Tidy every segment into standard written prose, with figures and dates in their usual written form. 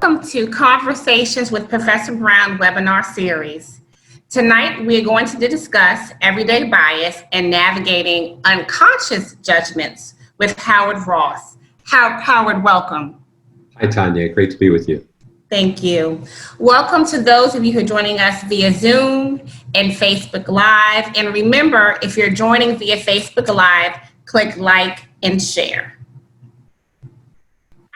Welcome to Conversations with Professor Brown webinar series. Tonight, we are going to discuss everyday bias and navigating unconscious judgments with Howard Ross. Howard, welcome. Hi, Tanya. Great to be with you. Thank you. Welcome to those of you who are joining us via Zoom and Facebook Live. And remember, if you're joining via Facebook Live, click like and share.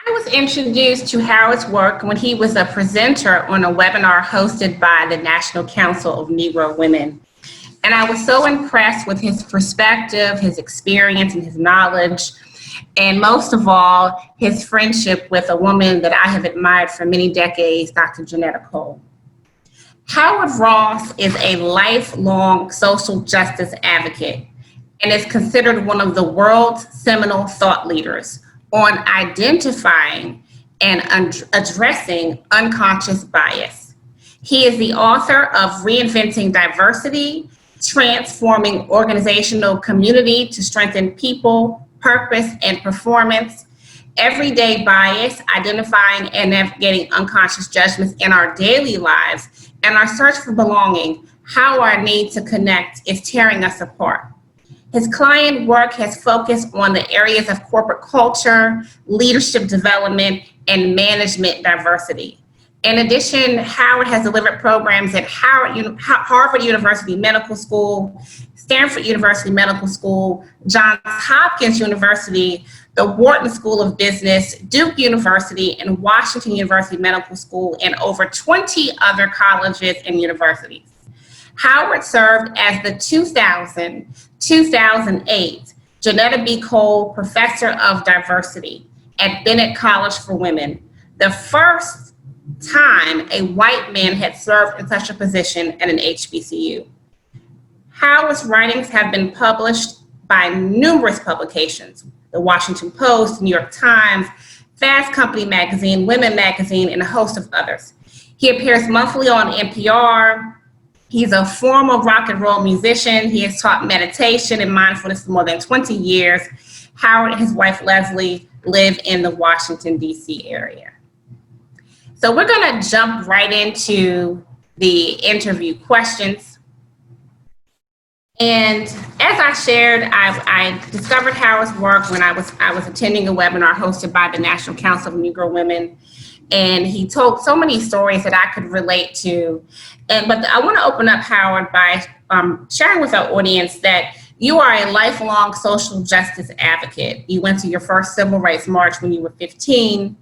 I was introduced to Howard's work when he was a presenter on a webinar hosted by the National Council of Negro Women. And I was so impressed with his perspective, his experience, and his knowledge, and most of all, his friendship with a woman that I have admired for many decades, Dr. Janetta Cole. Howard Ross is a lifelong social justice advocate and is considered one of the world's seminal thought leaders on identifying and addressing unconscious bias. He is the author of Reinventing Diversity, Transforming Organizational Community to Strengthen People, Purpose, and Performance, Everyday Bias, Identifying and Navigating Unconscious Judgments in Our Daily Lives, and Our Search for Belonging, How Our Need to Connect is Tearing Us Apart. His client work has focused on the areas of corporate culture, leadership development, and management diversity. In addition, Howard has delivered programs at Harvard University Medical School, Stanford University Medical School, Johns Hopkins University, the Wharton School of Business, Duke University, and Washington University Medical School, and over 20 other colleges and universities. Howard served as the 2008 Janetta B. Cole Professor of Diversity at Bennett College for Women, the first time a white man had served in such a position at an HBCU. Howard's writings have been published by numerous publications, the Washington Post, New York Times, Fast Company Magazine, Women Magazine, and a host of others. He appears monthly on NPR. He's a former rock and roll musician. He has taught meditation and mindfulness for more than 20 years. Howard and his wife, Leslie, live in the Washington, D.C. area. So we're going to jump right into the interview questions. And as I shared, I discovered Howard's work when I was attending a webinar hosted by the National Council of Negro Women. And he told so many stories that I could relate to. But I want to open up, Howard, by sharing with our audience that you are a lifelong social justice advocate. You went to your first civil rights march when you were 15,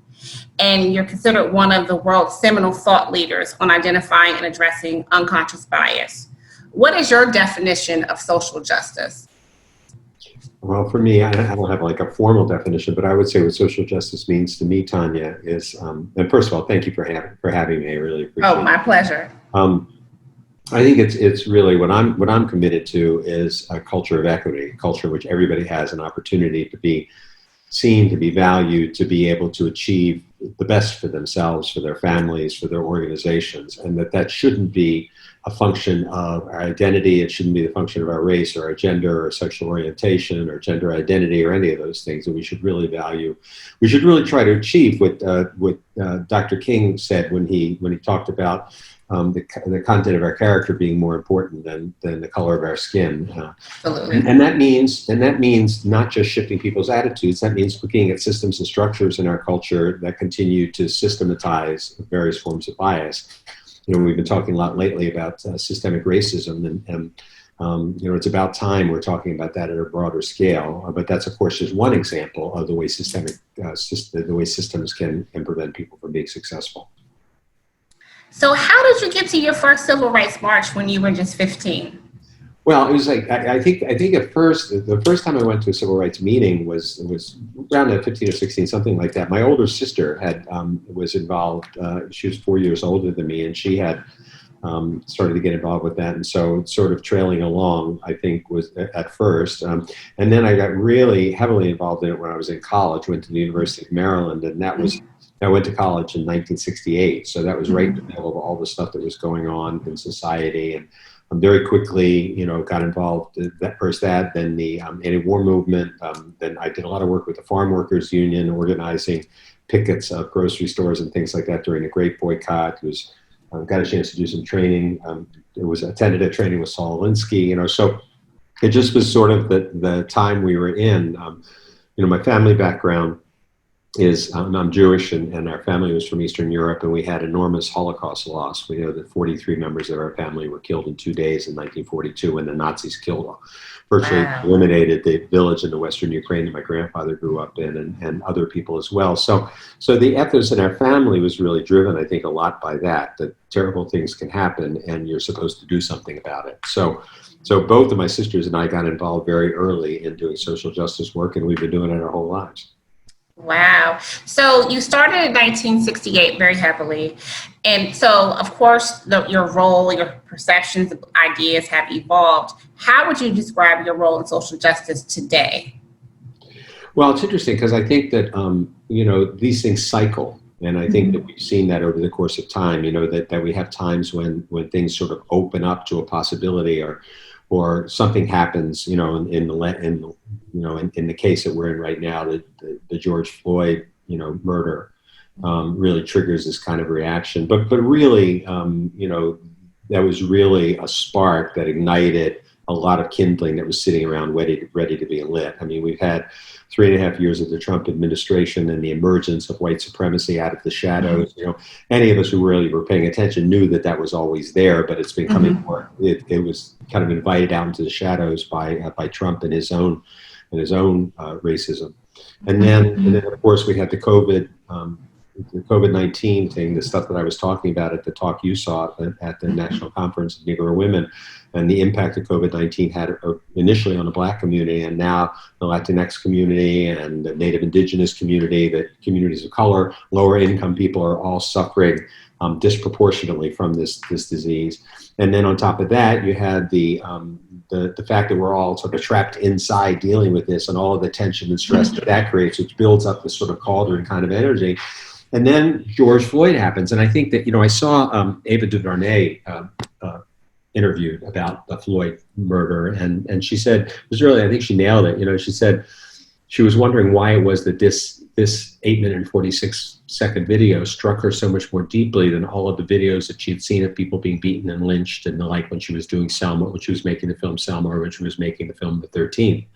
and you're considered one of the world's seminal thought leaders on identifying and addressing unconscious bias. What is your definition of social justice? Well, for me, I don't have like a formal definition, but I would say what social justice means to me, Tanya, is, and first of all, thank you for having me. I really appreciate it. Oh, my pleasure. I think it's really what I'm committed to is a culture of equity, a culture in which everybody has an opportunity to be seen, to be valued, to be able to achieve the best for themselves, for their families, for their organizations, and that shouldn't be a function of our identity. It shouldn't be the function of our race or our gender or sexual orientation or gender identity or any of those things that we should really value. We should really try to achieve what Dr. King said when he talked about the content of our character being more important than the color of our skin. Absolutely. And that means not just shifting people's attitudes. That means looking at systems and structures in our culture that continue to systematize various forms of bias. You know, we've been talking a lot lately about systemic racism, and you know, it's about time we're talking about that at a broader scale. But that's, of course, just one example of the way the way systems can prevent people from being successful. So how did you get to your first civil rights march when you were just 15? Well, it was like, I think at first, the first time I went to a civil rights meeting was around at 15 or 16, something like that. My older sister was involved. She was 4 years older than me, and she had started to get involved with that. And so sort of trailing along, I think, was at first. And then I got really heavily involved in it when I was in college, went to the University of Maryland, and that was, I went to college in 1968. So that was right in the middle of all the stuff that was going on in society. And very quickly, you know, got involved then the anti-war movement. Then I did a lot of work with the Farm Workers Union, organizing pickets of grocery stores and things like that during the Great Boycott. It was got a chance to do some training. It was attended a training with Saul Alinsky, so it just was sort of the time we were in. My family background is I'm Jewish, and our family was from Eastern Europe, and we had enormous Holocaust loss. We know that 43 members of our family were killed in 2 days in 1942 when the Nazis killed virtually eliminated the village in the Western Ukraine that my grandfather grew up in, and other people as well. So the ethos in our family was really driven, I think, a lot by that terrible things can happen and you're supposed to do something about it. So both of my sisters and I got involved very early in doing social justice work, and we've been doing it our whole lives. Wow. So you started in 1968 very heavily. And so, of course, your role, your perceptions, ideas have evolved. How would you describe your role in social justice today? Well, it's interesting because I think that, these things cycle. And I think that we've seen that over the course of time, that we have times when things sort of open up to a possibility or something happens, in the case that we're in right now, the George Floyd, murder really triggers this kind of reaction. But really, that was really a spark that ignited a lot of kindling that was sitting around ready to be lit. I mean, we've had 3.5 years of the Trump administration and the emergence of white supremacy out of the shadows. Any of us who really were paying attention knew that was always there, but it's been coming more. It was kind of invited out into the shadows by Trump and his own racism. And then of course we had the COVID-19 thing, the stuff that I was talking about at the talk you saw at the National Conference of Negro Women, and the impact that COVID-19 had initially on the Black community, and now the Latinx community and the Native Indigenous community, the communities of color, lower income people are all suffering disproportionately from this disease. And then on top of that, you had the fact that we're all sort of trapped inside dealing with this, and all of the tension and stress that creates, which builds up this sort of cauldron kind of energy. And then George Floyd happens. And I think that, I saw Ava DuVernay interviewed about the Floyd murder. And she said, I think she nailed it. She said she was wondering why it was that this 8-minute and 46-second video struck her so much more deeply than all of the videos that she had seen of people being beaten and lynched and the like when she was doing Selma, when she was making the film Selma, or when she was making the film The 13th.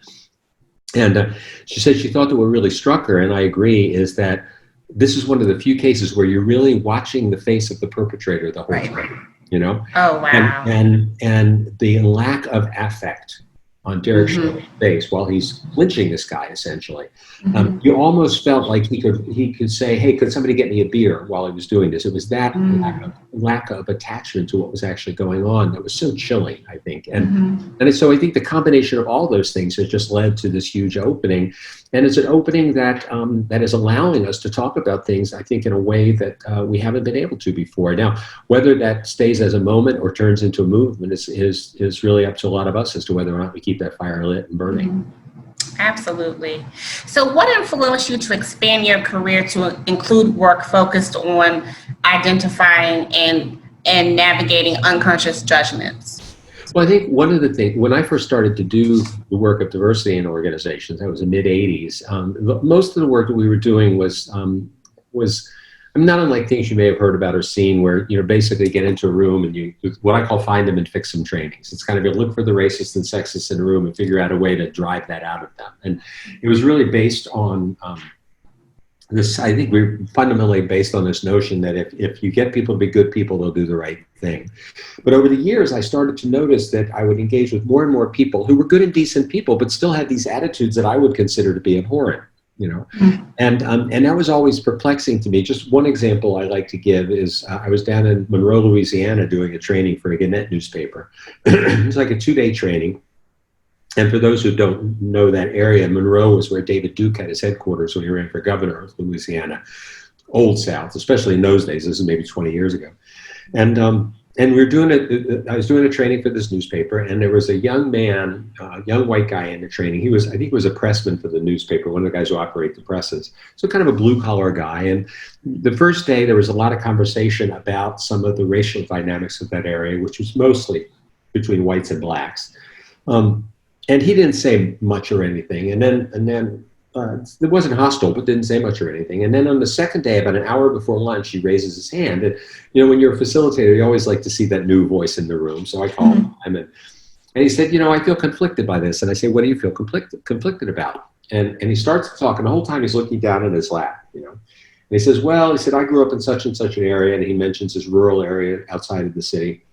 And she said she thought that what really struck her, and I agree, is that this is one of the few cases where you're really watching the face of the perpetrator the whole time, Oh, wow. And the lack of affect on Derek Chauvin's face while he's lynching this guy, essentially. You almost felt like he could say, "Hey, could somebody get me a beer?" while he was doing this. It was that lack of attachment to what was actually going on that was so chilling, I think. And so I think the combination of all those things has just led to this huge opening. And it's an opening that is allowing us to talk about things, I think, in a way that we haven't been able to before. Now, whether that stays as a moment or turns into a movement is really up to a lot of us as to whether or not we keep that fire lit and burning. Absolutely. So what influenced you to expand your career to include work focused on identifying and navigating unconscious judgments? Well, I think one of the things, when I first started to do the work of diversity in organizations, that was the mid-'80s, most of the work that we were doing was not unlike things you may have heard about or seen, where basically get into a room and you, what I call find them and fix them trainings. It's kind of you look for the racists and sexists in the room and figure out a way to drive that out of them. And it was really based on this. I think we're fundamentally based on this notion that if you get people to be good people, they'll do the right thing. But over the years, I started to notice that I would engage with more and more people who were good and decent people, but still had these attitudes that I would consider to be abhorrent. And that was always perplexing to me. Just one example I like to give is I was down in Monroe, Louisiana, doing a training for a Gannett newspaper. It was like a 2-day training. And for those who don't know that area, Monroe was where David Duke had his headquarters when he ran for governor of Louisiana. Old South, especially in those days. This is maybe 20 years ago. And we were doing I was doing a training for this newspaper, and there was a young man, young white guy in the training. I think he was a pressman for the newspaper, one of the guys who operate the presses. So kind of a blue collar guy. And the first day there was a lot of conversation about some of the racial dynamics of that area, which was mostly between whites and blacks. And he didn't say much or anything. And then it wasn't hostile, but didn't say much or anything. And then on the second day, about an hour before lunch, he raises his hand. And, when you're a facilitator, you always like to see that new voice in the room. So I called him, and he said, I feel conflicted by this. And I say, what do you feel conflicted about? And he starts to talk, and the whole time he's looking down in his lap, And he says, well, I grew up in such and such an area, and he mentions his rural area outside of the city.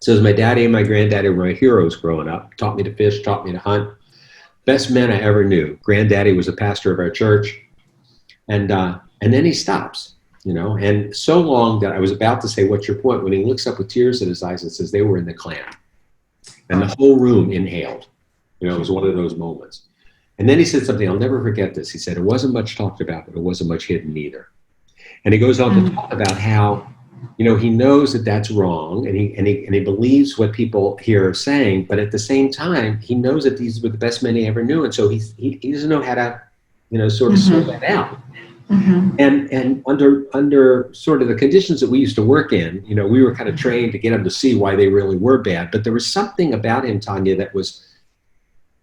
He says, my daddy and my granddaddy were my heroes growing up, taught me to fish, taught me to hunt. Best men I ever knew. Granddaddy was a pastor of our church. And then he stops, and so long that I was about to say, what's your point? When he looks up with tears in his eyes and says, they were in the Klan. And the whole room inhaled. It was one of those moments. And then he said something, I'll never forget this. He said, it wasn't much talked about, but it wasn't much hidden either. And he goes on to talk about how, he knows that that's wrong, and he believes what people here are saying, but at the same time, he knows that these were the best men he ever knew, and so he doesn't know how to, sort of sort that out. And under sort of the conditions that we used to work in, we were kind of trained to get him to see why they really were bad, but there was something about him, Tanya, that was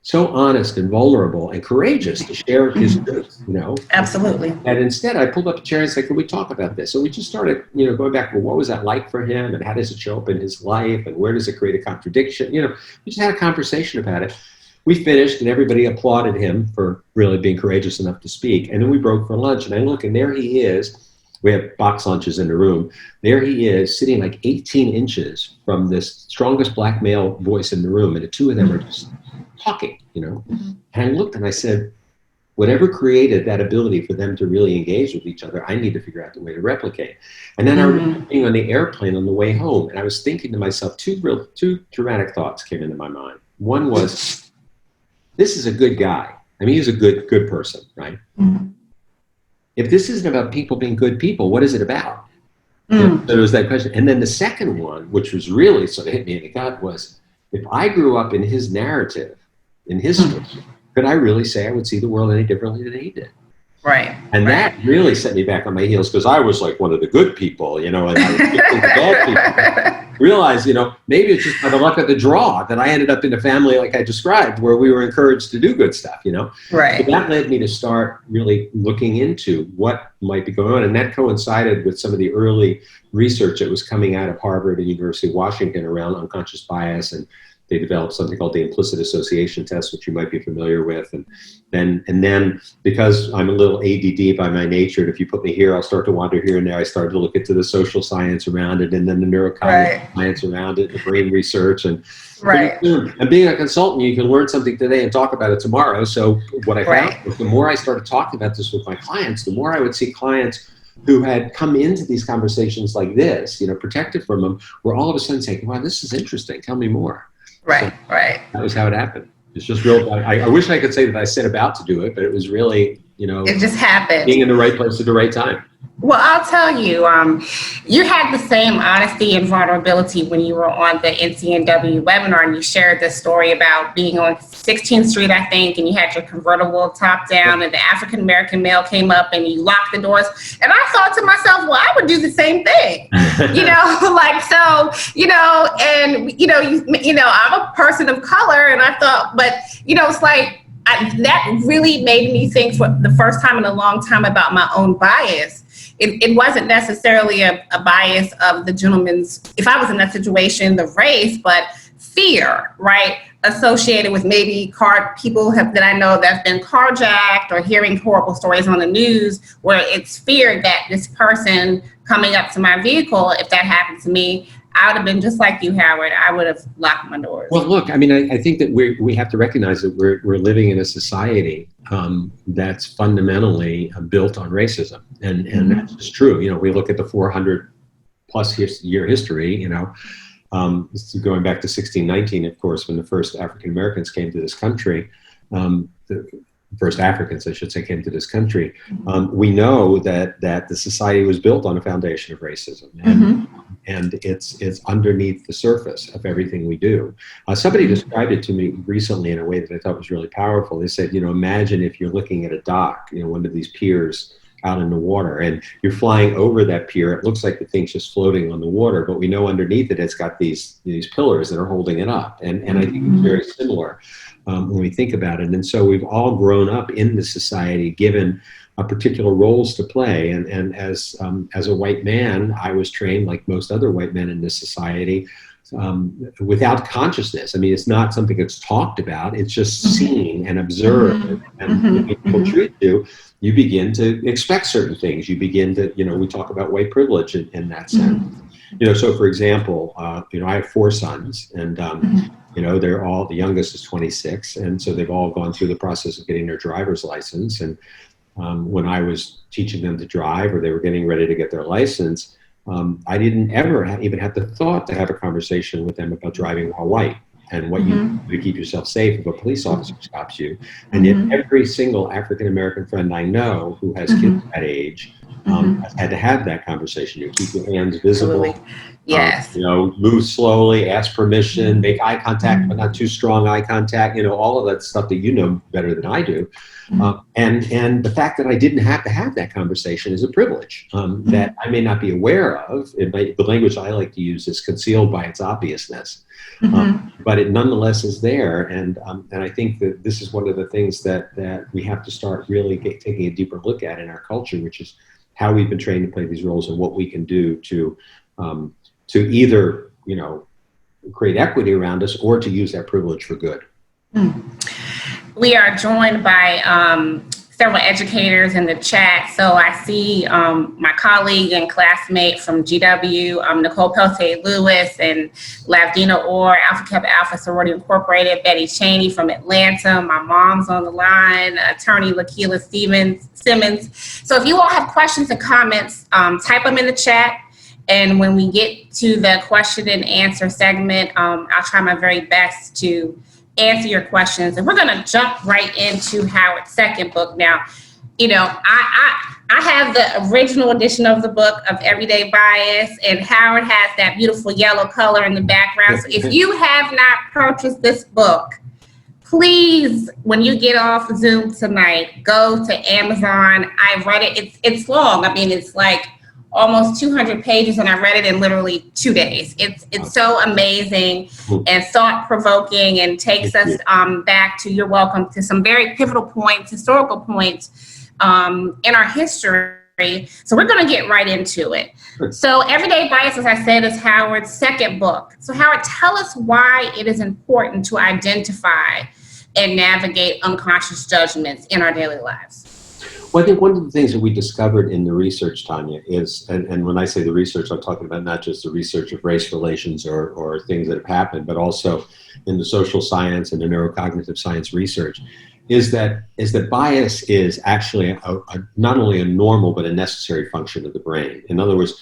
so honest and vulnerable and courageous to share his truth, Absolutely. And instead, I pulled up a chair and said, can we talk about this? So we just started, going back, well, what was that like for him? And how does it show up in his life? And where does it create a contradiction? We just had a conversation about it. We finished, and everybody applauded him for really being courageous enough to speak. And then we broke for lunch, and I look, and there he is. We have box lunches in the room. There he is, sitting like 18 inches from this strongest black male voice in the room, and the two of them are just talking, And I looked and I said, whatever created that ability for them to really engage with each other, I need to figure out the way to replicate. And then I remember being on the airplane on the way home, and I was thinking to myself, two dramatic thoughts came into my mind. One was, this is a good guy. I mean, he's a good person, right? If this isn't about people being good people, what is it about? So there was that question. And then the second one, which was really sort of hit me in the gut, was, if I grew up in his narrative, in his story, could I really say I would see the world any differently than he did? Right. And that really set me back on my heels, because I was like one of the good people, and I was the bad people. Realized, maybe it's just by the luck of the draw that I ended up in a family like I described, where we were encouraged to do good stuff, Right. So that led me to start really looking into what might be going on. And that coincided with some of the early research that was coming out of Harvard and University of Washington around unconscious bias, and they developed something called the implicit association test, which you might be familiar with. And then because I'm a little ADD by my nature, and if you put me here, I'll start to wander here and there. I started to look into the social science around it, and then the neurocognitive science around it, the brain research. And and being a consultant, you can learn something today and talk about it tomorrow. So what I found was, the more I started talking about this with my clients, the more I would see clients who had come into these conversations like this, protected from them, were all of a sudden saying, wow, this is interesting. Tell me more. Right. That was how it happened. It's just real. I wish I could say that I set about to do it, but it was really, it just happened. Being in the right place at the right time. Well, I'll tell you, you had the same honesty and vulnerability when you were on the NCNW webinar, and you shared this story about being on 16th Street, I think, and you had your convertible top down, and the African-American male came up and you locked the doors. And I thought to myself, well, I would do the same thing, I'm a person of color, and I thought, but, it's like, that really made me think for the first time in a long time about my own bias. It wasn't necessarily a bias of the gentleman's, if I was in that situation, the race, but fear, right? Associated with maybe people that I know that's been carjacked, or hearing horrible stories on the news where it's feared that this person coming up to my vehicle, if that happened to me, I would have been just like you, Howard. I would have locked my doors. Well, look, I mean, I think that we have to recognize that we're living in a society that's fundamentally built on racism, and that's just true. We look at the 400 plus year history. Going back to 1619, of course, when the first African Americans came to this country. The first Africans, I should say, came to this country. We know that the society was built on a foundation of racism, and it's underneath the surface of everything we do. Somebody described it to me recently in a way that I thought was really powerful. They said, imagine if you're looking at a dock, one of these piers out in the water, and you're flying over that pier. It looks like the thing's just floating on the water, but we know underneath it, it's got these pillars that are holding it up. And I think it's very similar. when we think about it. And so we've all grown up in this society, given particular roles to play. And as a white man, I was trained like most other white men in this society, without consciousness. I mean, it's not something that's talked about. It's just seen and observed. And when people treat you, you begin to expect certain things. You begin to, we talk about white privilege in that sense. So for example, I have 4 sons, and they're all, the youngest is 26, and so they've all gone through the process of getting their driver's license. And when I was teaching them to drive, or they were getting ready to get their license, I didn't ever even have the thought to have a conversation with them about driving while white and what you do to keep yourself safe if a police officer stops you. And yet every single African-American friend I know who has kids that age has had to have that conversation. You keep your hands visible. Absolutely. Yes. Move slowly, ask permission, make eye contact, but not too strong eye contact, all of that stuff that you know better than I do. And the fact that I didn't have to have that conversation is a privilege that I may not be aware of. The language I like to use is concealed by its obviousness, but it nonetheless is there. And I think that this is one of the things that we have to start really taking a deeper look at in our culture, which is how we've been trained to play these roles and what we can do to either, create equity around us or to use that privilege for good. We are joined by several educators in the chat. So I see my colleague and classmate from GW, Nicole Peltier-Lewis, and Lavdina Orr, Alpha Kappa Alpha Sorority Incorporated, Betty Cheney from Atlanta. My mom's on the line, attorney Lakeela Simmons. So if you all have questions and comments, type them in the chat. And when we get to the question and answer segment, I'll try my very best to answer your questions. And we're going to jump right into Howard's second book. Now, I have the original edition of the book of Everyday Bias, and Howard has that beautiful yellow color in the background. So if you have not purchased this book, please, when you get off Zoom tonight, go to Amazon. I read it. It's long. I mean, it's like almost 200 pages, and I read it in literally 2 days. It's so amazing and thought-provoking, and takes us back to, you're welcome, to some very pivotal points, historical points in our history. So we're going to get right into it. So Everyday Bias, as I said, is Howard's second book. So Howard, tell us why it is important to identify and navigate unconscious judgments in our daily lives. Well, I think one of the things that we discovered in the research, Tanya, is, and when I say the research, I'm talking about not just the research of race relations or things that have happened, but also in the social science and the neurocognitive science research, is that bias is actually not only a normal but a necessary function of the brain. In other words,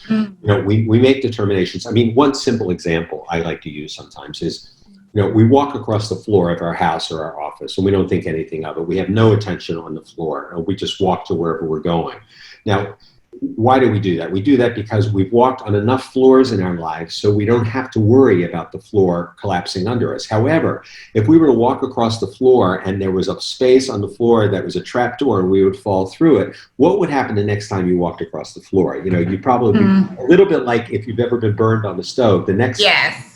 we make determinations. I mean, one simple example I like to use sometimes is, we walk across the floor of our house or our office, and we don't think anything of it. We have no attention on the floor. We just walk to wherever we're going. Now, why do we do that? We do that because we've walked on enough floors in our lives so we don't have to worry about the floor collapsing under us. However, if we were to walk across the floor and there was a space on the floor that was a trap door and we would fall through it, what would happen the next time you walked across the floor? You'd probably be a little bit like if you've ever been burned on the stove. The next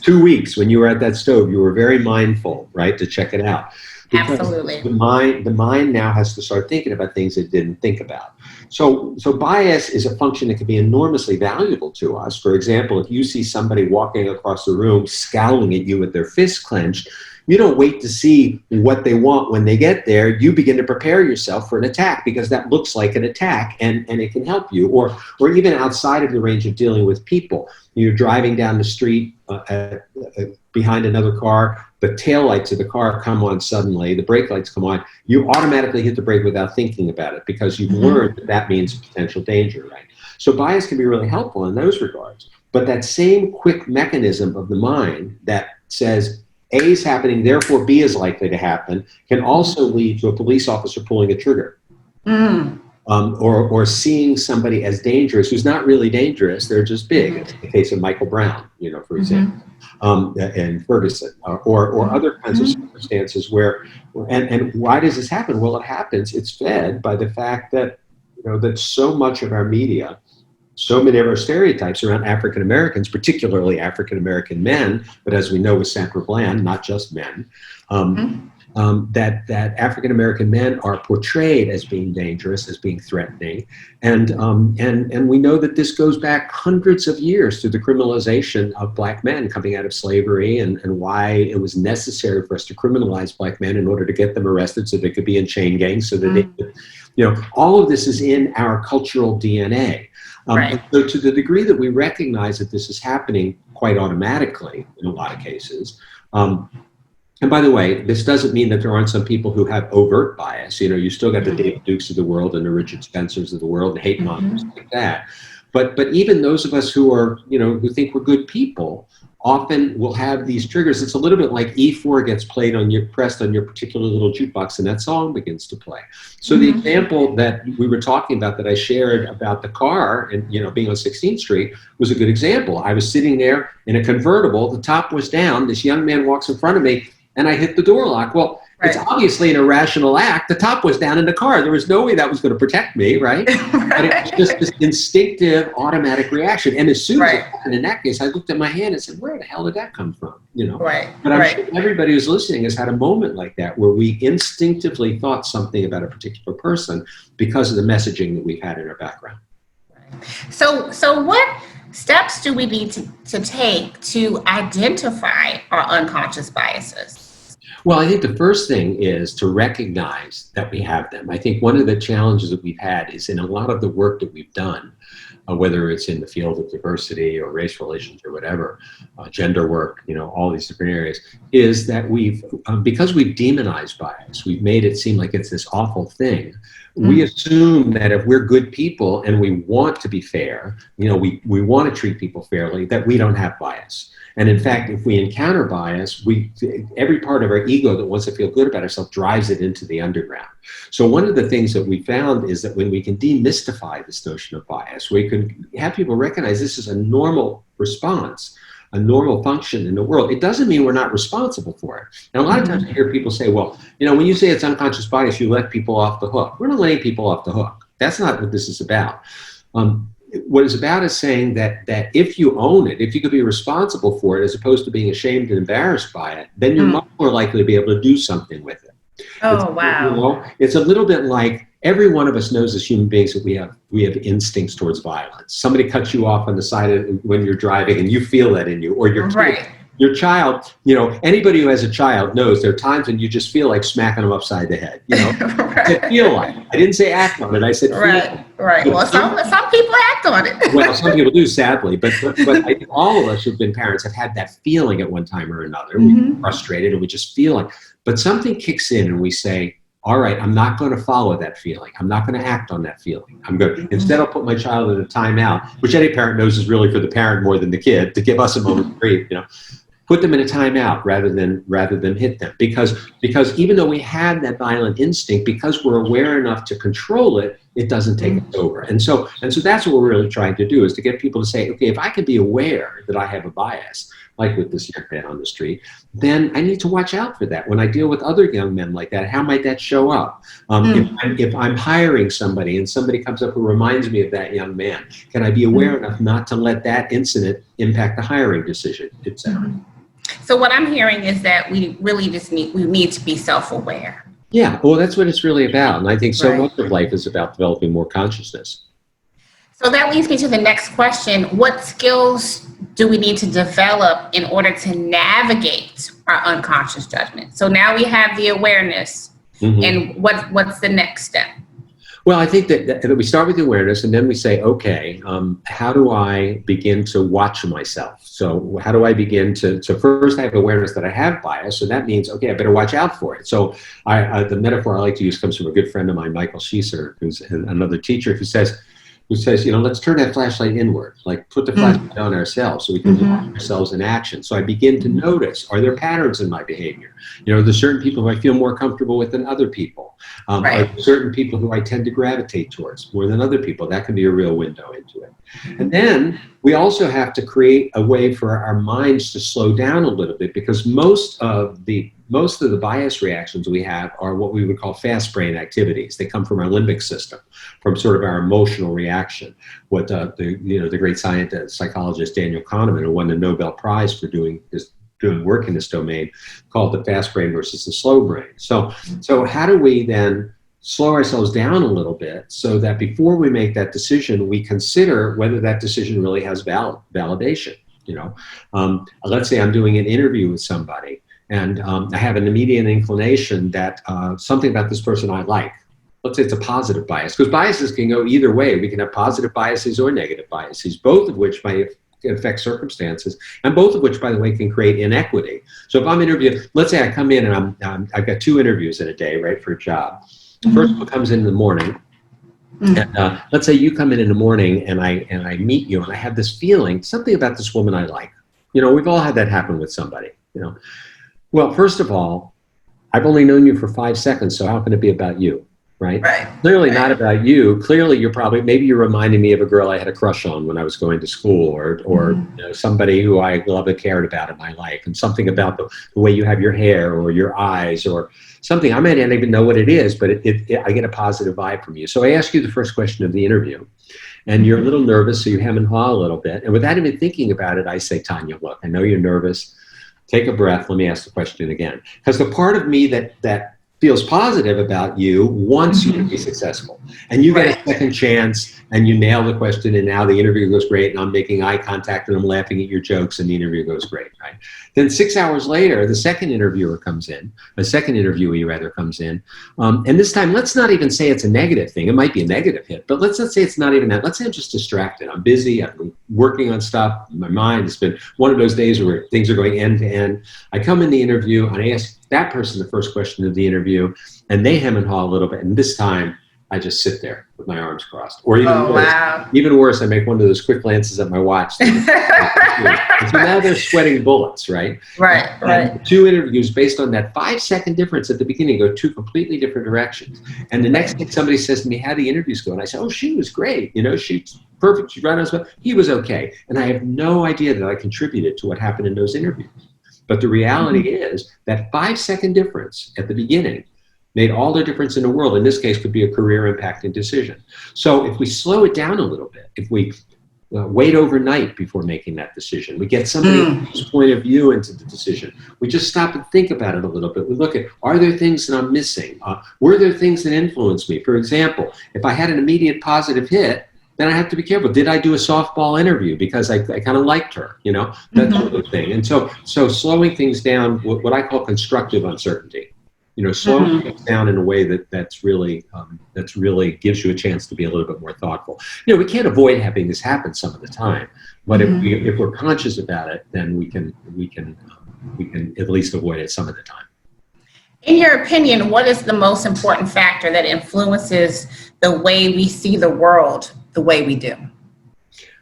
2 weeks when you were at that stove, you were very mindful, right, to check it out. Because absolutely. The mind now has to start thinking about things it didn't think about. So bias is a function that can be enormously valuable to us. For example, if you see somebody walking across the room scowling at you with their fists clenched, you don't wait to see what they want when they get there. You begin to prepare yourself for an attack because that looks like an attack and it can help you. Or even outside of the range of dealing with people. You're driving down the street behind another car, the taillights of the car come on suddenly, the brake lights come on, you automatically hit the brake without thinking about it because you've learned that means potential danger, right? So bias can be really helpful in those regards. But that same quick mechanism of the mind that says A is happening, therefore B is likely to happen, can also lead to a police officer pulling a trigger. Or seeing somebody as dangerous who's not really dangerous, they're just big. It's the case of Michael Brown, for example, and Ferguson, or other kinds of circumstances where, and why does this happen? Well, it happens, it's fed by the fact that, that so much of our media, so many of our stereotypes around African Americans, particularly African American men, but as we know with Sandra Bland, not just men, that African American men are portrayed as being dangerous, as being threatening, and we know that this goes back hundreds of years to the criminalization of Black men coming out of slavery, and why it was necessary for us to criminalize Black men in order to get them arrested so they could be in chain gangs, so that they could, all of this is in our cultural DNA. Right. So to the degree that we recognize that this is happening quite automatically in a lot of cases, and by the way, this doesn't mean that there aren't some people who have overt bias. You still got the David Dukes of the world and the Richard Spencers of the world and hate mongers like that. But even those of us who are, who think we're good people, often will have these triggers. It's a little bit like E4 gets pressed on your particular little jukebox, and that song begins to play. So the example that we were talking about that I shared about the car and being on 16th Street was a good example. I was sitting there in a convertible, the top was down, this young man walks in front of me, and I hit the door lock. Well, it's obviously an irrational act. The top was down in the car. There was no way that was going to protect me, right? But it was just this instinctive, automatic reaction. And as soon as it happened in that case, I looked at my hand and said, where the hell did that come from? But I'm sure everybody who's listening has had a moment like that where we instinctively thought something about a particular person because of the messaging that we've had in our background. So what steps do we need to take to identify our unconscious biases? Well, I think the first thing is to recognize that we have them. I think one of the challenges that we've had is in a lot of the work that we've done, whether it's in the field of diversity or race relations or whatever, gender work, all these different areas, is that because we've demonized bias, we've made it seem like it's this awful thing. We assume that if we're good people and we want to be fair, we want to treat people fairly, that we don't have bias. And in fact, if we encounter bias, every part of our ego that wants to feel good about ourselves drives it into the underground. So one of the things that we found is that when we can demystify this notion of bias, we can have people recognize this is a normal response, a normal function in the world. It doesn't mean we're not responsible for it. And a lot of times I hear people say, well, when you say it's unconscious bias, you let people off the hook. We're not letting people off the hook. That's not what this is about. What it's about is saying that if you own it, if you could be responsible for it, as opposed to being ashamed and embarrassed by it, then you're much more likely to be able to do something with it. Wow. It's a little bit like every one of us knows as human beings that we have instincts towards violence. Somebody cuts you off on the side when you're driving and you feel that in you, or your kid, your child, anybody who has a child knows there are times when you just feel like smacking them upside the head, I feel like. I didn't say act on it. I said feel like. Well, some people act on it. Well, some people do, sadly, but I think all of us who've been parents have had that feeling at one time or another. We're frustrated and we just feel like, but something kicks in and we say, all right, I'm not going to follow that feeling. I'm not going to act on that feeling. I'm going instead I'll put my child in a timeout, which any parent knows is really for the parent more than the kid, to give us a moment to breathe, Put them in a timeout rather than hit them. Because even though we have that violent instinct, because we're aware enough to control it, it doesn't take us over. And so that's what we're really trying to do, is to get people to say, okay, if I can be aware that I have a bias, like with this young man on the street, then I need to watch out for that. When I deal with other young men like that, how might that show up? If I'm hiring somebody and somebody comes up who reminds me of that young man, can I be aware enough not to let that incident impact the hiring decision, et cetera? So what I'm hearing is that we really need to be self-aware. Yeah, well, that's what it's really about. And I think so much of life is about developing more consciousness. So that leads me to the next question. What skills do we need to develop in order to navigate our unconscious judgment? So now we have the awareness, and what's the next step? Well, I think that we start with the awareness, and then we say, okay, how do I begin to watch myself? So how do I begin to first I have awareness that I have bias, so that means, okay, I better watch out for it. So the metaphor I like to use comes from a good friend of mine, Michael Schieser, who's another teacher, who says, let's turn that flashlight inward, like put the flashlight on ourselves so we can watch ourselves in action. So I begin to notice, are there patterns in my behavior? There's certain people who I feel more comfortable with than other people. Are there certain people who I tend to gravitate towards more than other people? That can be a real window into it. And then we also have to create a way for our minds to slow down a little bit, because most of the bias reactions we have are what we would call fast brain activities. They come from our limbic system, from sort of our emotional reaction. What the great psychologist Daniel Kahneman, who won the Nobel Prize for doing this doing work in this domain called the fast brain versus the slow brain. So how do we then slow ourselves down a little bit so that before we make that decision, we consider whether that decision really has validation? Let's say I'm doing an interview with somebody, and I have an immediate inclination that something about this person I like. Let's say it's a positive bias, because biases can go either way. We can have positive biases or negative biases, both of which might affect circumstances, and both of which, by the way, can create inequity. So if I'm interviewing, let's say I come in and I've got 2 interviews in a day, right, for a job. The first one comes in the morning. And let's say you come in the morning and I meet you and I have this feeling, something about this woman I like. We've all had that happen with somebody, Well, first of all, I've only known you for 5 seconds, so how can it be about you, right? Clearly not about you. Clearly maybe you're reminding me of a girl I had a crush on when I was going to school, or somebody who I loved and cared about in my life, and something about the way you have your hair or your eyes or something. I might not even know what it is, but I get a positive vibe from you. So I ask you the first question of the interview, and you're a little nervous, so you hem and haw a little bit. And without even thinking about it, I say, Tanya, look, I know you're nervous. Take a breath. Let me ask the question again. Because the part of me that feels positive about you wants you to be successful. And you get a second chance and you nail the question, and now the interview goes great, and I'm making eye contact and I'm laughing at your jokes and the interview goes great, right? Then 6 hours later, the second interviewee comes in, and this time, let's not even say it's a negative thing. It might be a negative hit, but let's not say it's not even that. Let's say I'm just distracted. I'm busy. I've been working on stuff in my mind. It's been one of those days where things are going end to end. I come in the interview and I ask that person the first question of the interview, and they hem and haw a little bit. And this time, I just sit there with my arms crossed. Or even worse, I make one of those quick glances at my watch. And so now they're sweating bullets, right? And 2 interviews based on that 5-second difference at the beginning go 2 completely different directions. And the next thing somebody says to me, how the interviews go? And I say, oh, she was great. She's perfect. She's right on spot. He was okay. And I have no idea that I contributed to what happened in those interviews. But the reality is that 5-second difference at the beginning made all the difference in the world. In this case, could be a career impacting decision. So if we slow it down a little bit, if we wait overnight before making that decision, we get somebody else's point of view into the decision. We just stop and think about it a little bit. We look at, are there things that I'm missing? Were there things that influenced me? For example, if I had an immediate positive hit, then I have to be careful. Did I do a softball interview because I kind of liked her, that sort of thing. And so slowing things down, what I call constructive uncertainty, slowing things down in a way that's really gives you a chance to be a little bit more thoughtful. We can't avoid having this happen some of the time, but if we're conscious about it, then we can at least avoid it some of the time. In your opinion, what is the most important factor that influences the way we see the world the way we do?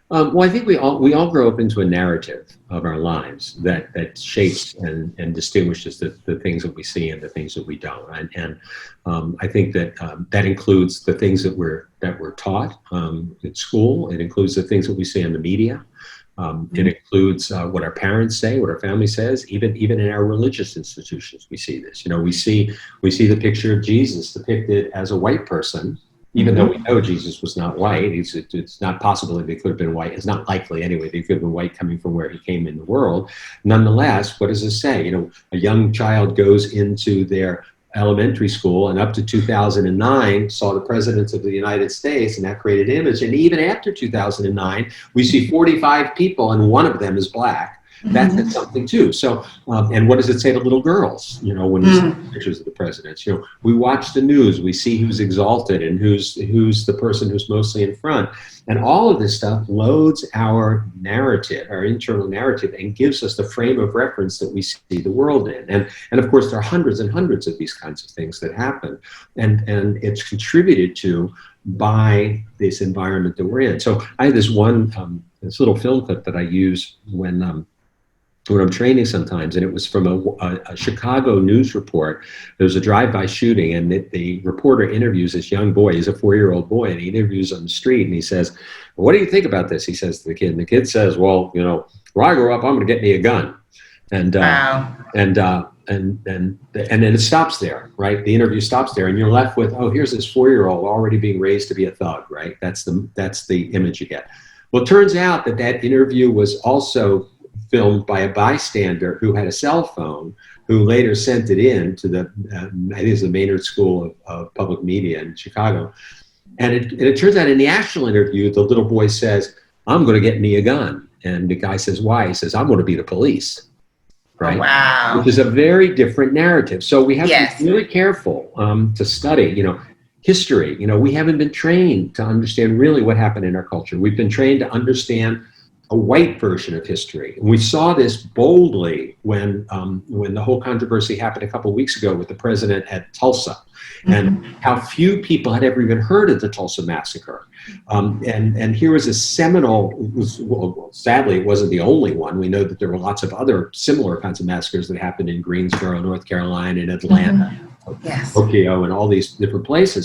Well, I think we all grow up into a narrative of our lives that shapes and distinguishes the things that we see and the things that we don't. And I think that includes the things that we're taught at school. It includes the things that we see in the media. It includes what our parents say, what our family says. Even in our religious institutions, we see this. We see the picture of Jesus depicted as a white person. Even though we know Jesus was not white, it's not possible that he could have been white. It's not likely anyway that he could have been white coming from where he came in the world. Nonetheless, what does it say? A young child goes into their elementary school and up to 2009 saw the presidents of the United States, and that created an image. And even after 2009, we see 45 people and one of them is black. That said something too. So, and what does it say to little girls? When you see pictures of the presidents, we watch the news, we see who's exalted and who's the person who's mostly in front, and all of this stuff loads our narrative, our internal narrative, and gives us the frame of reference that we see the world in. And of course, there are hundreds and hundreds of these kinds of things that happen, and it's contributed to by this environment that we're in. So I have this little film clip that I use when I'm training sometimes, and it was from a Chicago news report. There was a drive-by shooting, and the reporter interviews this young boy. He's a 4-year-old boy, and he interviews on the street, and he says, "What do you think about this?" He says to the kid, and the kid says, "Well, when I grow up, I'm going to get me a gun." And then it stops there, right? The interview stops there, and you're left with, oh, here's this 4-year-old already being raised to be a thug, right? That's the image you get. Well, it turns out that interview was also filmed by a bystander who had a cell phone, who later sent it in to the, I think it's the Maynard School of Public Media in Chicago. And it turns out in the actual interview, the little boy says, "I'm going to get me a gun." And the guy says, "Why?" He says, "I'm going to be the police." Right? Oh, wow. Which is a very different narrative. So we have Yes. to be really careful to study, history. We haven't been trained to understand really what happened in our culture. We've been trained to understand a white version of history. And we saw this boldly when the whole controversy happened a couple of weeks ago with the president at Tulsa, and how few people had ever even heard of the Tulsa massacre. And here was a seminal, well, sadly, it wasn't the only one. We know that there were lots of other similar kinds of massacres that happened in Greensboro, North Carolina, in Atlanta, Tokyo, and all these different places.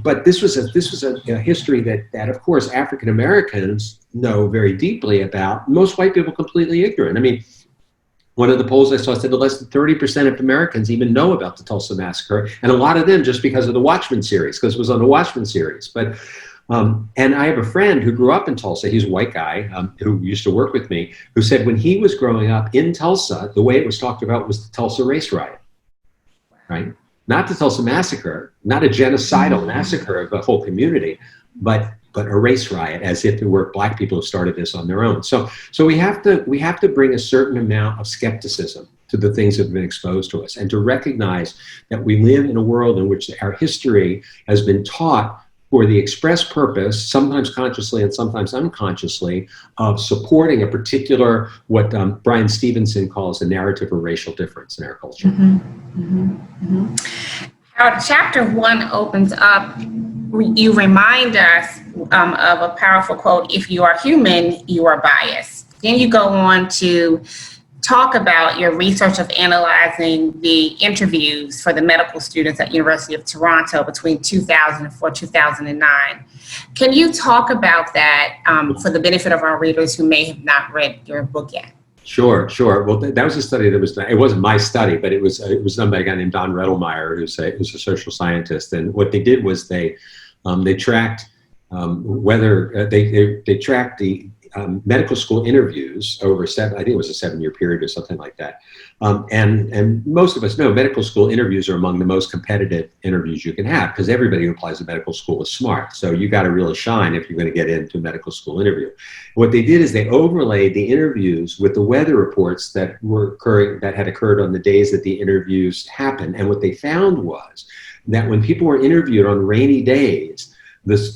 But this was a history that of course African Americans know very deeply about. Most white people completely ignorant. I mean, one of the polls I saw said that less than 30% of Americans even know about the Tulsa massacre, and a lot of them just because of the Watchmen series, because it was on the Watchmen series. But and I have a friend who grew up in Tulsa. He's a white guy who used to work with me, who said when he was growing up in Tulsa, the way it was talked about was the Tulsa race riot, right? Not the Tulsa massacre, not a genocidal massacre of the whole community, but a race riot, as if it were black people who started this on their own. So we have to bring a certain amount of skepticism to the things that have been exposed to us, and to recognize that we live in a world in which our history has been taught for the express purpose, sometimes consciously and sometimes unconsciously, of supporting a particular, what Brian Stevenson calls a narrative of racial difference in our culture. Chapter 1 opens up, you remind us of a powerful quote: "If you are human, you are biased." Then you go on to talk about your research of analyzing the interviews for the medical students at University of Toronto between 2004 2009. Can you talk about that for the benefit of our readers who may have not read your book yet? Sure. Well, that was a study that was done. It wasn't my study, but it was done by a guy named Don Rettelmeyer, who's a social scientist. And what they did was they tracked whether they tracked the medical school interviews over I think it was a 7-year period or something like that. And most of us know medical school interviews are among the most competitive interviews you can have, because everybody who applies to medical school is smart. So you got to really shine if you're going to get into a medical school interview. What they did is they overlaid the interviews with the weather reports that had occurred on the days that the interviews happened. And what they found was that when people were interviewed on rainy days,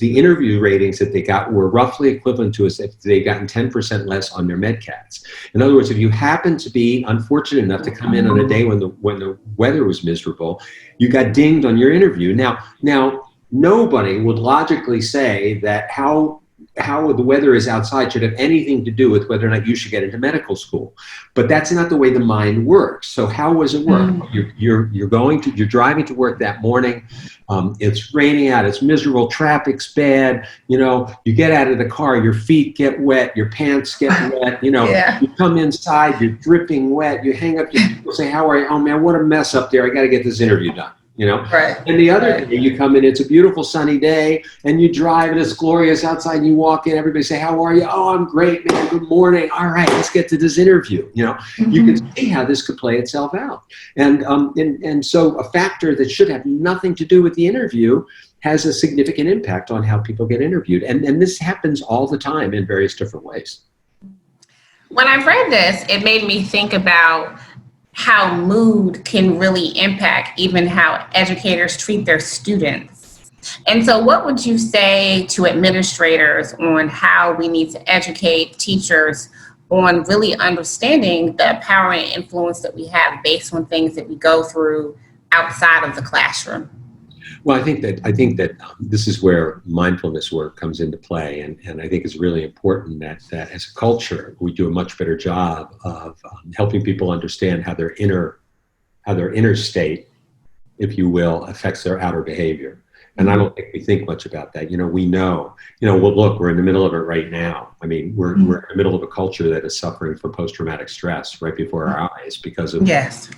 the interview ratings that they got were roughly equivalent to as if they'd gotten 10% less on their MedCats. In other words, if you happen to be unfortunate enough to come in on a day when the weather was miserable, you got dinged on your interview. Now nobody would logically say that how the weather is outside should have anything to do with whether or not you should get into medical school. But that's not the way the mind works. So how does it work? You're driving to work that morning. It's raining out, it's miserable, traffic's bad, you get out of the car, your feet get wet, your pants get wet, you come inside, you're dripping wet, you hang up, people say, "How are you?" "Oh man, what a mess up there, I got to get this interview done." Right. And the other day you come in, it's a beautiful sunny day, and you drive and it's glorious outside, and you walk in, everybody say, "How are you?" "Oh, I'm great, man, good morning. All right, let's get to this interview." You can see how this could play itself out. And so a factor that should have nothing to do with the interview has a significant impact on how people get interviewed. And this happens all the time in various different ways. When I read this, it made me think about how mood can really impact even how educators treat their students. And so what would you say to administrators on how we need to educate teachers on really understanding the power and influence that we have based on things that we go through outside of the classroom? Well, I think that this is where mindfulness work comes into play, and I think it's really important that as a culture we do a much better job of helping people understand how their inner state, if you will, affects their outer behavior. And I don't think we think much about that. We know, well, look, we're in the middle of it right now. I mean, we're in the middle of a culture that is suffering from post-traumatic stress right before our eyes because of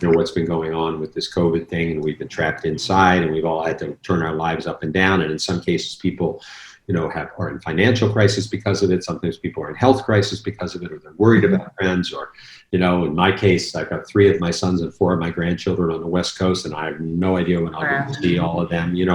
what's been going on with this COVID thing, and we've been trapped inside, and we've all had to turn our lives up and down. And in some cases, people, are in financial crisis because of it. Sometimes people are in health crisis because of it, or they're worried about friends, or, in my case, I've got 3 of my sons and 4 of my grandchildren on the West Coast, and I have no idea when I'll get to see all of them. We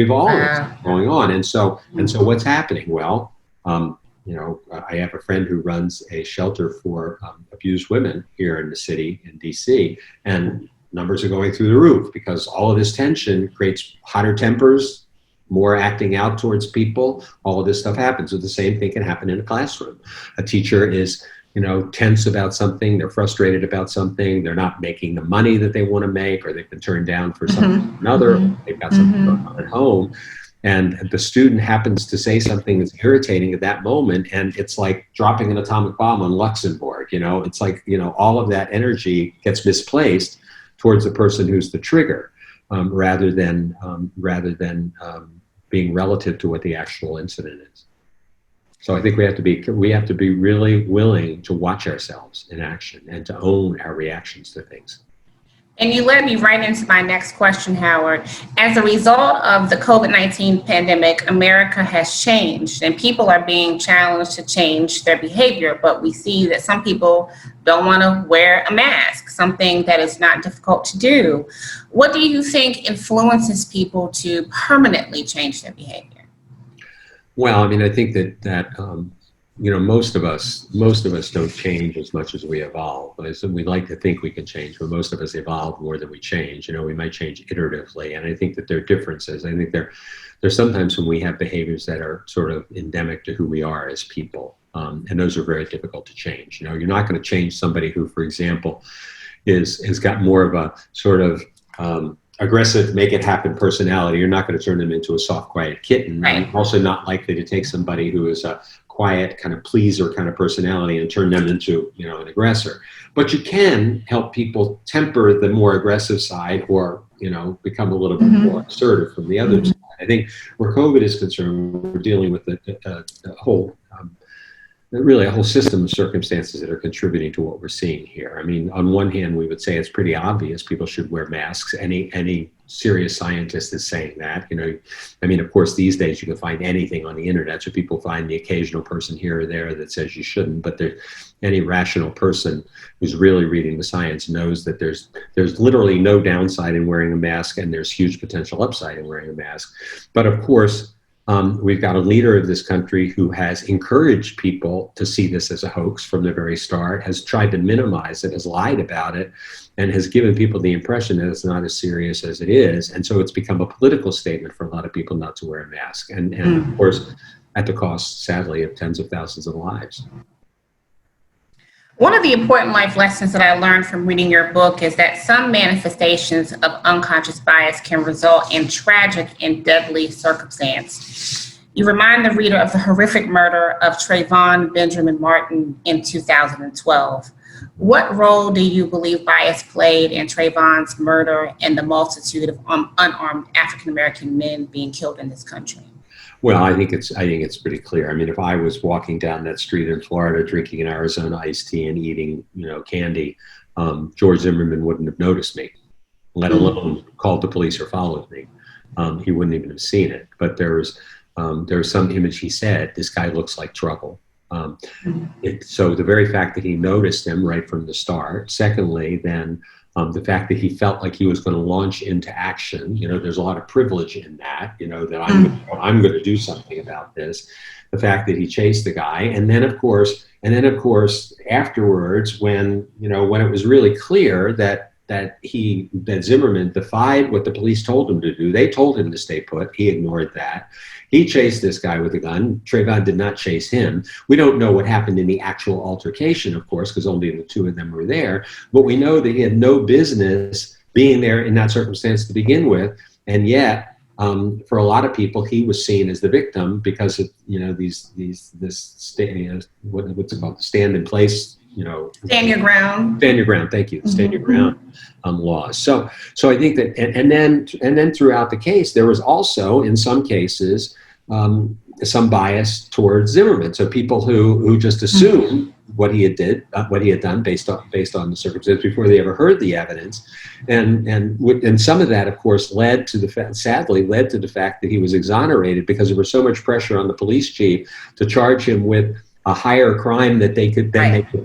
have all of this going on. And so what's happening? Well, I have a friend who runs a shelter for abused women here in the city in DC, and numbers are going through the roof because all of this tension creates hotter tempers, more acting out towards people. All of this stuff happens. So the same thing can happen in a classroom. A teacher is, tense about something. They're frustrated about something. They're not making the money that they want to make, or they've been turned down for something or another. They've got something going on at home. And the student happens to say something that's irritating at that moment, and it's like dropping an atomic bomb on Luxembourg. It's like, all of that energy gets misplaced towards the person who's the trigger, rather than being relative to what the actual incident is. So I think we have to be really willing to watch ourselves in action and to own our reactions to things. And you led me right into my next question, Howard. As a result of the COVID-19 pandemic, America has changed, and people are being challenged to change their behavior. But we see that some people don't want to wear a mask, something that is not difficult to do. What do you think influences people to permanently change their behavior? Well, I think that most of us don't change as much as we evolve. We like to think we can change, but most of us evolve more than we change. We might change iteratively, and I think that there are differences. I think there's sometimes when we have behaviors that are sort of endemic to who we are as people, and those are very difficult to change. You're not going to change somebody who, for example, has got more of a sort of aggressive, make it happen personality. You're not going to turn them into a soft, quiet kitten. Right. You're also not likely to take somebody who is a quiet kind of pleaser kind of personality and turn them into, an aggressor. But you can help people temper the more aggressive side, or, become a little bit more assertive from the other side. I think where COVID is concerned, we're dealing with a whole system of circumstances that are contributing to what we're seeing here. On one hand, we would say it's pretty obvious people should wear masks. Any serious scientist is saying that. Of course, these days you can find anything on the internet, so people find the occasional person here or there that says you shouldn't. But any rational person who's really reading the science knows that there's literally no downside in wearing a mask, and there's huge potential upside in wearing a mask. But of course, we've got a leader of this country who has encouraged people to see this as a hoax from the very start, has tried to minimize it, has lied about it, and has given people the impression that it's not as serious as it is. And so it's become a political statement for a lot of people not to wear a mask. And of course, at the cost, sadly, of tens of thousands of lives. One of the important life lessons that I learned from reading your book is that some manifestations of unconscious bias can result in tragic and deadly circumstance. You remind the reader of the horrific murder of Trayvon Benjamin Martin in 2012. What role do you believe bias played in Trayvon's murder and the multitude of unarmed African-American men being killed in this country? Well, I think it's pretty clear. If I was walking down that street in Florida, drinking an Arizona iced tea and eating, candy, George Zimmerman wouldn't have noticed me, let alone called the police or followed me. He wouldn't even have seen it. But there was some image. He said, "This guy looks like trouble." So the very fact that he noticed him right from the start. Secondly, then. The fact that he felt like he was going to launch into action, there's a lot of privilege in that, that I'm going to do something about this. The fact that he chased the guy, and then of course afterwards, when it was really clear that Zimmerman defied what the police told him to do. They told him to stay put. He ignored that. He chased this guy with a gun. Trayvon did not chase him. We don't know what happened in the actual altercation, of course, because only the 2 of them were there. But we know that he had no business being there in that circumstance to begin with. And yet, for a lot of people, he was seen as the victim because of what's it called, the stand in place. Stand your ground. Stand your ground. Thank you. Stand your ground laws. So I think that, and then throughout the case, there was also, in some cases, some bias towards Zimmerman. So people who just assumed what he had done based on the circumstances before they ever heard the evidence, and some of that, of course, sadly led to the fact that he was exonerated because there was so much pressure on the police chief to charge him with a higher crime that they could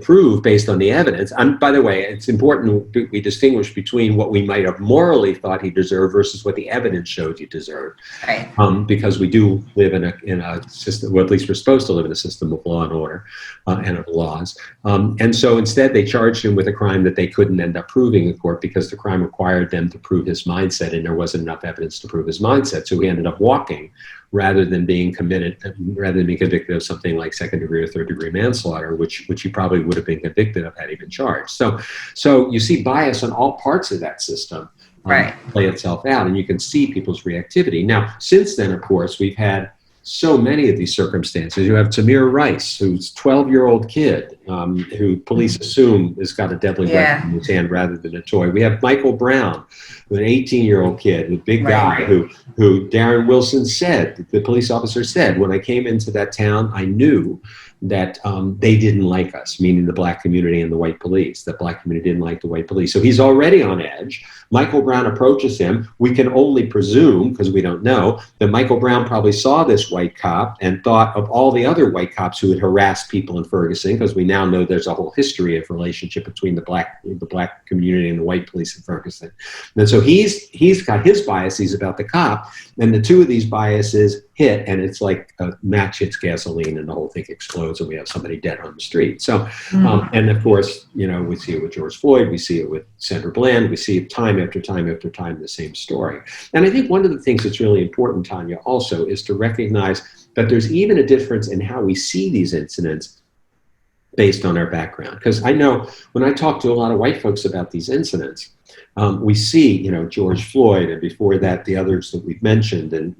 prove based on the evidence. And by the way, it's important we distinguish between what we might have morally thought he deserved versus what the evidence showed he deserved. Right. Because we do live in a system, or at least we're supposed to live in a system of law and order and of laws. And so instead they charged him with a crime that they couldn't end up proving in court because the crime required them to prove his mindset, and there wasn't enough evidence to prove his mindset. So he ended up walking rather than being convicted of something like second-degree or third-degree manslaughter, which he probably would have been convicted of had he been charged. So you see bias on all parts of that system play itself out, and you can see people's reactivity. Now, since then, of course, we've had so many of these circumstances. You have Tamir Rice, who's a 12-year-old kid who police assume has got a deadly weapon in his hand rather than a toy. We have Michael Brown, an 18-year-old kid, a big guy who Darren Wilson said, the police officer said, when I came into that town, I knew that they didn't like us, meaning the black community and the white police. The black community didn't like the white police. So he's already on edge. Michael Brown approaches him. We can only presume, because we don't know, that Michael Brown probably saw this white cop and thought of all the other white cops who had harassed people in Ferguson, because we now know there's a whole history of relationship between the black community and the white police in Ferguson. And so he's got his biases about the cop, and the two of these biases hit, and it's like a match hits gasoline and the whole thing explodes and we have somebody dead on the street. So, and of course, we see it with George Floyd, we see it with Sandra Bland, we see it time after time after time, the same story. And I think one of the things that's really important, Tanya, also is to recognize that there's even a difference in how we see these incidents based on our background. Because I know when I talk to a lot of white folks about these incidents, we see, George Floyd, and before that, the others that we've mentioned. And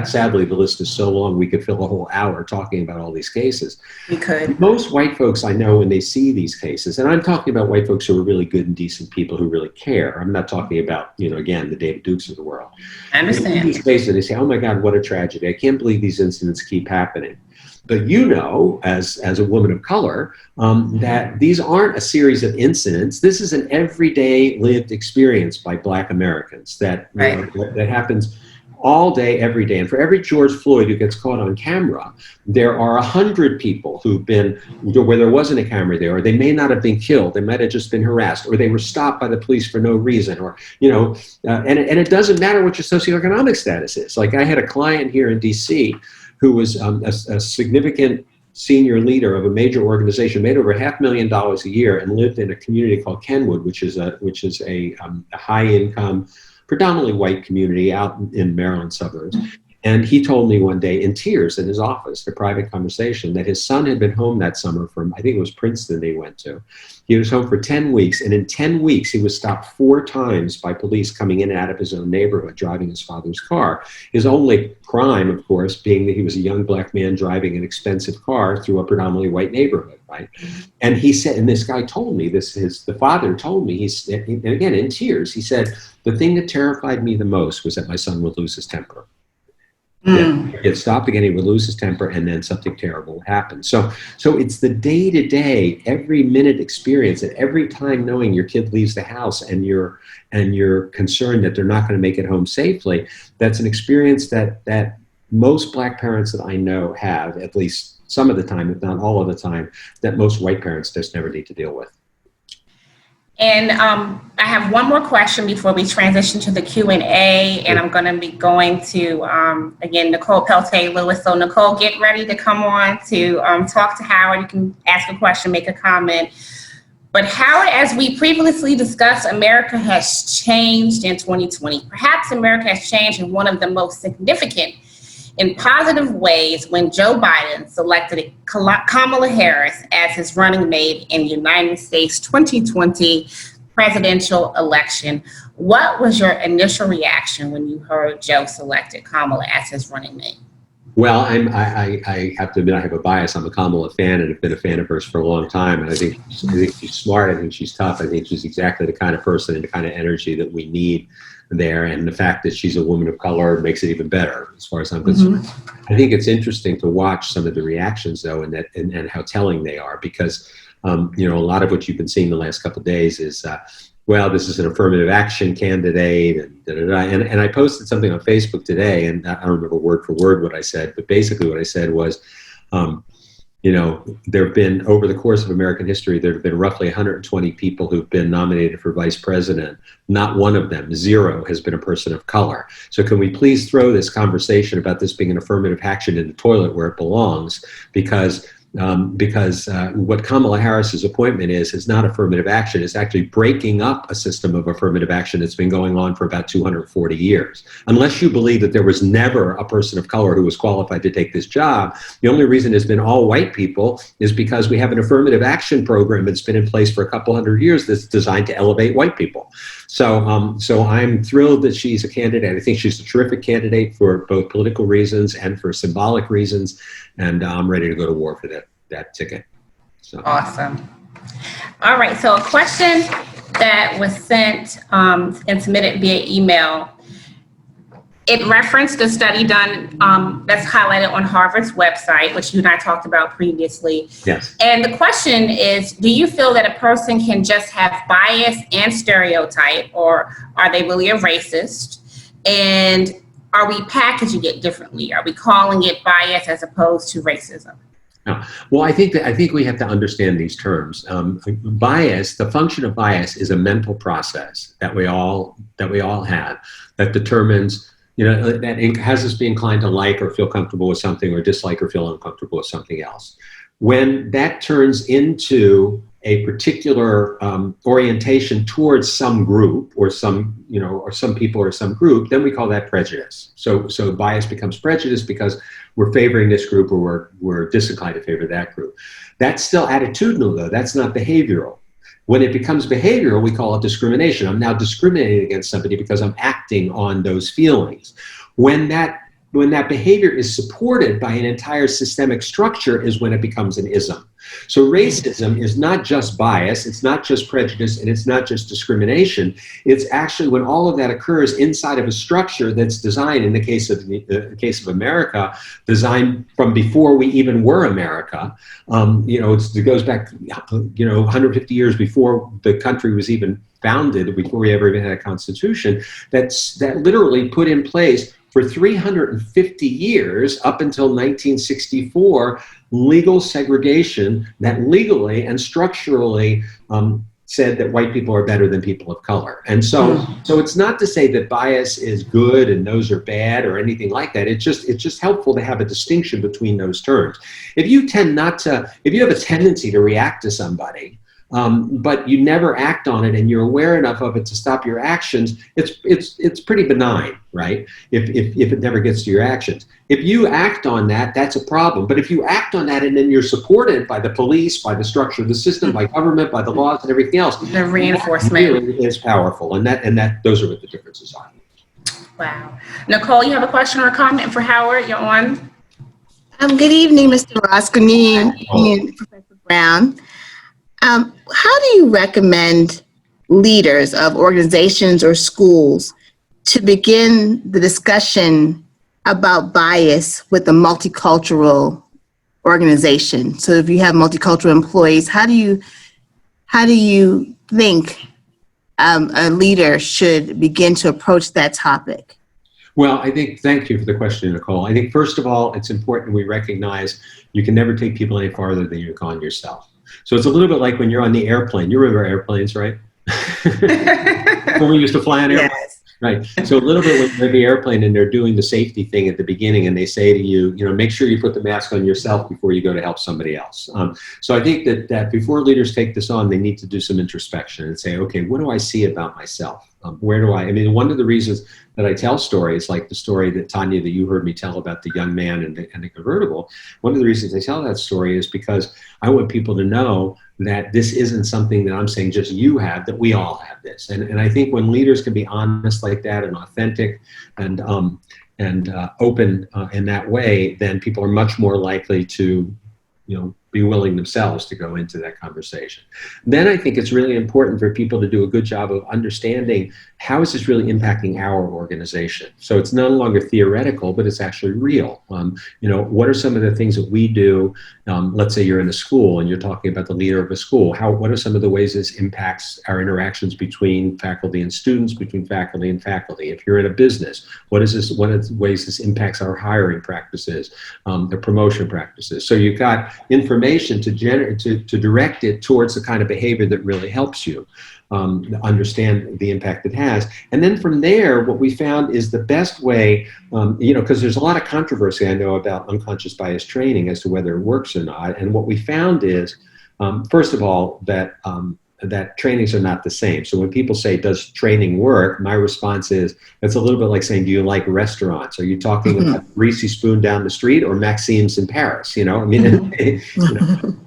sadly, the list is so long, we could fill a whole hour talking about all these cases. We could. Most white folks I know, when they see these cases, and I'm talking about white folks who are really good and decent people who really care. I'm not talking about, again, the David Dukes of the world. I understand. In these cases, they say, oh my God, what a tragedy. I can't believe these incidents keep happening. But as a woman of color, that these aren't a series of incidents. This is an everyday lived experience by Black Americans that that happens all day, every day. And for every George Floyd who gets caught on camera, there are 100 people who've been where there wasn't a camera there, or they may not have been killed. They might have just been harassed, or they were stopped by the police for no reason, or and it doesn't matter what your socioeconomic status is. Like I had a client here in D.C. who was a significant senior leader of a major organization, made over $500,000 a year, and lived in a community called Kenwood, which is a high-income, predominantly white community out in Maryland suburbs. And he told me one day in tears in his office, a private conversation, that his son had been home that summer from, I think it was Princeton they went to. He was home for 10 weeks, and in 10 weeks, he was stopped 4 times by police coming in and out of his own neighborhood, driving his father's car. His only crime, of course, being that he was a young Black man driving an expensive car through a predominantly white neighborhood, right? And he said, and this guy told me, the father told me, and again, in tears, he said, the thing that terrified me the most was that my son would lose his temper. He'd get stopped again, he would lose his temper, and then something terrible would happen. So it's the day-to-day, every minute experience, and every time knowing your kid leaves the house and you're concerned that they're not going to make it home safely. That's an experience that most Black parents that I know have, at least some of the time, if not all of the time, that most white parents just never need to deal with. And I have one more question before we transition to the Q&A, and I'm going to be going to, again, Nicole Peltier-Lewis. So Nicole, get ready to come on to talk to Howard. You can ask a question, make a comment. But Howard, as we previously discussed, America has changed in 2020. Perhaps America has changed in one of the most significant in positive ways when Joe Biden selected Kamala Harris as his running mate in the United States 2020 presidential election. What was your initial reaction when you heard Joe selected Kamala as his running mate? Well, I have to admit I have a bias. I'm a Kamala fan and have been a fan of hers for a long time. And I think she's smart. I think she's tough. I think she's exactly the kind of person and the kind of energy that we need there. And the fact that she's a woman of color makes it even better, as far as I'm concerned. I think it's interesting to watch some of the reactions, though, and how telling they are, because a lot of what you've been seeing the last couple of days is, well, this is an affirmative action candidate, and and I posted something on Facebook today, and I don't remember word for word what I said, but basically what I said was, there have been, over the course of American history, there have been roughly 120 people who've been nominated for vice president. Not one of them, zero, has been a person of color. So can we please throw this conversation about this being an affirmative action in the toilet where it belongs? Because what Kamala Harris's appointment is not affirmative action. It's actually breaking up a system of affirmative action that's been going on for about 240 years. Unless you believe that there was never a person of color who was qualified to take this job, the only reason it's been all white people is because we have an affirmative action program that's been in place for a couple hundred years that's designed to elevate white people. So I'm thrilled that she's a candidate. I think she's a terrific candidate for both political reasons and for symbolic reasons. And I'm ready to go to war for that ticket. So. Awesome. All right. So a question that was sent and submitted via email, it referenced a study done that's highlighted on Harvard's website, which you and I talked about previously. Yes. And the question is, do you feel that a person can just have bias and stereotype, or are they really a racist? And are we packaging it differently? Are we calling it bias as opposed to racism? No. Well, I think we have to understand these terms. Bias, the function of bias, is a mental process that we all have that determines, that has us be inclined to like or feel comfortable with something, or dislike or feel uncomfortable with something else. When that turns into a particular orientation towards some group or some people or some group, then we call that prejudice. So bias becomes prejudice because we're favoring this group, or we're disinclined to favor that group. That's still attitudinal, though. That's not behavioral. When it becomes behavioral, we call it discrimination. I'm now discriminating against somebody because I'm acting on those feelings. When that behavior is supported by an entire systemic structure is when it becomes an ism. So racism is not just bias, it's not just prejudice, and it's not just discrimination. It's actually when all of that occurs inside of a structure that's designed, in the case of America, designed from before we even were America. It goes back, 150 years before the country was even founded, before we ever even had a constitution, that literally put in place for 350 years, up until 1964, legal segregation that legally and structurally said that white people are better than people of color. And so it's not to say that bias is good and those are bad or anything like that. It's just helpful to have a distinction between those terms. If you have a tendency to react to somebody, but you never act on it and you're aware enough of it to stop your actions, it's pretty benign, right? If it never gets to your actions. If you act on that, that's a problem. But if you act on that and then you're supported by the police, by the structure of the system, by government, by the laws and everything else, the reinforcement really is powerful. And those are what the differences are. Wow. Nicole, you have a question or a comment for Howard? You're on. Good evening, Mr. Ross. Good evening, Professor Brown. How do you recommend leaders of organizations or schools to begin the discussion about bias with a multicultural organization? So if you have multicultural employees, how do you think a leader should begin to approach that topic? Well, thank you for the question, Nicole. I think first of all, it's important we recognize you can never take people any farther than you've gone yourself. So it's a little bit like when you're on the airplane. You remember airplanes, right? When we used to fly on airplanes. Yes. Right. So a little bit when you're in the airplane and they're doing the safety thing at the beginning and they say to you, make sure you put the mask on yourself before you go to help somebody else. So I think that before leaders take this on, they need to do some introspection and say, okay, what do I see about myself? One of the reasons that I tell stories like the story that Tanya, that you heard me tell about the young man and the convertible, one of the reasons I tell that story is because I want people to know that this isn't something that I'm saying just you have, that we all have this. And I think when leaders can be honest like that and authentic and open in that way, then people are much more likely to, be willing themselves to go into that conversation. Then I think it's really important for people to do a good job of understanding how is this really impacting our organization. So it's no longer theoretical, but it's actually real. What are some of the things that we do? Let's say you're in a school and you're talking about the leader of a school. What are some of the ways this impacts our interactions between faculty and students, between faculty and faculty? If you're in a business, what are the ways this impacts our hiring practices, the promotion practices? So you've got information to direct it towards the kind of behavior that really helps you understand the impact it has. And then from there, what we found is the best way, because there's a lot of controversy, I know, about unconscious bias training as to whether it works or not. And what we found is, first of all, that trainings are not the same. So when people say, does training work? My response is, it's a little bit like saying, do you like restaurants? Are you talking about Greasy Spoon down the street or Maxime's in Paris?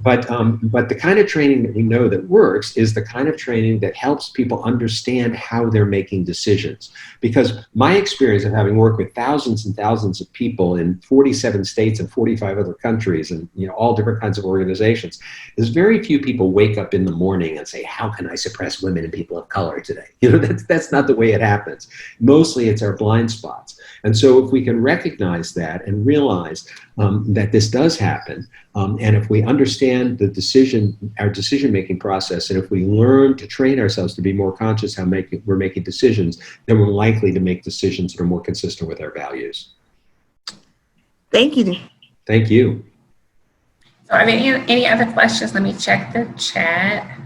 But the kind of training that we know that works is the kind of training that helps people understand how they're making decisions. Because my experience of having worked with thousands and thousands of people in 47 states and 45 other countries and all different kinds of organizations is very few people wake up in the morning and say, how can I suppress women and people of color today? That's not the way it happens. Mostly it's our blind spots. And so if we can recognize that and realize that this does happen, and if we understand our decision-making process, and if we learn to train ourselves to be more conscious how we're making decisions, then we're likely to make decisions that are more consistent with our values. Thank you. Thank you. So are there any other questions? Let me check the chat.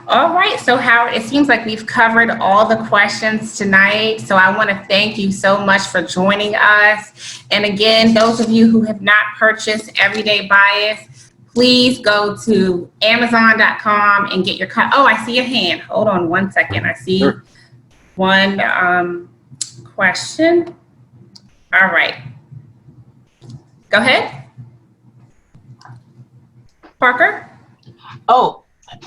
All right, so Howard, it seems like we've covered all the questions tonight. So I want to thank you so much for joining us. And again, those of you who have not purchased Everyday Bias, please go to Amazon.com and get your Oh, I see a hand. Hold on one second. I see one question. All right. Go ahead. Parker? Oh,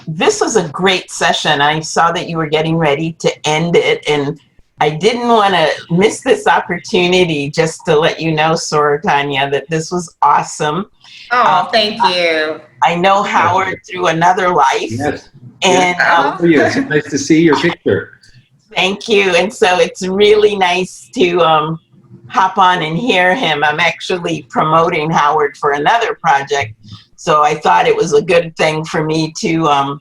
this was a great session. I saw that you were getting ready to end it, and I didn't want to miss this opportunity just to let you know, Sora Tanya, that this was awesome. Oh, thank you. I know Howard through another life. Yes. And It's nice to see your picture. Thank you. And so it's really nice to hop on and hear him. I'm actually promoting Howard for another project. So I thought it was a good thing for me to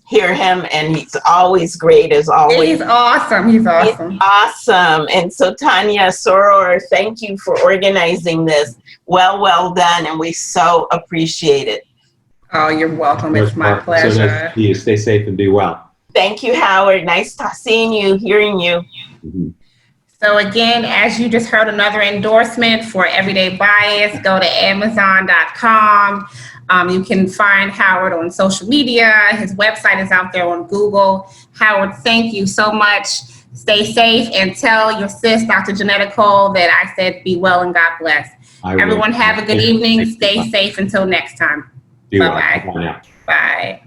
hear him, and he's always great as always. He's awesome. He's awesome. He's awesome. And so Tanya, Soror, thank you for organizing this. Well done, and we so appreciate it. Oh, you're welcome. It's my pleasure. So nice to see you. Stay safe and be well. Thank you, Howard. Nice seeing you, hearing you. Mm-hmm. So again, as you just heard another endorsement for Everyday Bias, go to Amazon.com. You can find Howard on social media. His website is out there on Google. Howard, thank you so much. Stay safe and tell your sis, Dr. Janetta Cole, that I said be well and God bless. Everyone have a good evening. Stay safe until next time. Bye-bye. Bye.